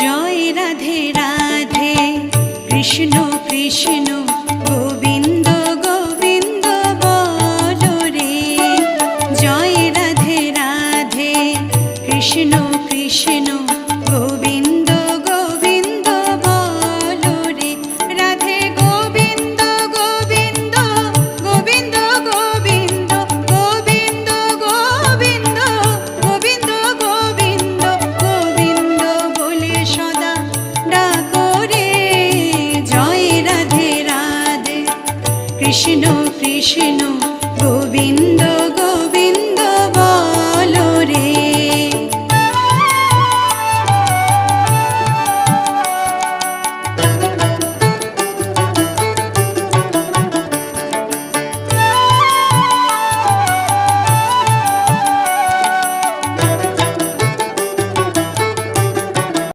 জয় রাধে রাধে কৃষ্ণ কৃষ্ণ গোবিন্দ গোবিন্দ বলো রে। জয় রাধে রাধে কৃষ্ণ কৃষ্ণ গোবিন্দ গোবিন্দ বলো রে। রাধে গোবিন্দ গোবিন্দ গোবিন্দ গোবিন্দ গোবিন্দ গোবিন্দ গোবিন্দ গোবিন্দ গোবিন্দ বলে সদা ডাকো রে। জয় রাধে রাধে কৃষ্ণ কৃষ্ণ গোবিন্দ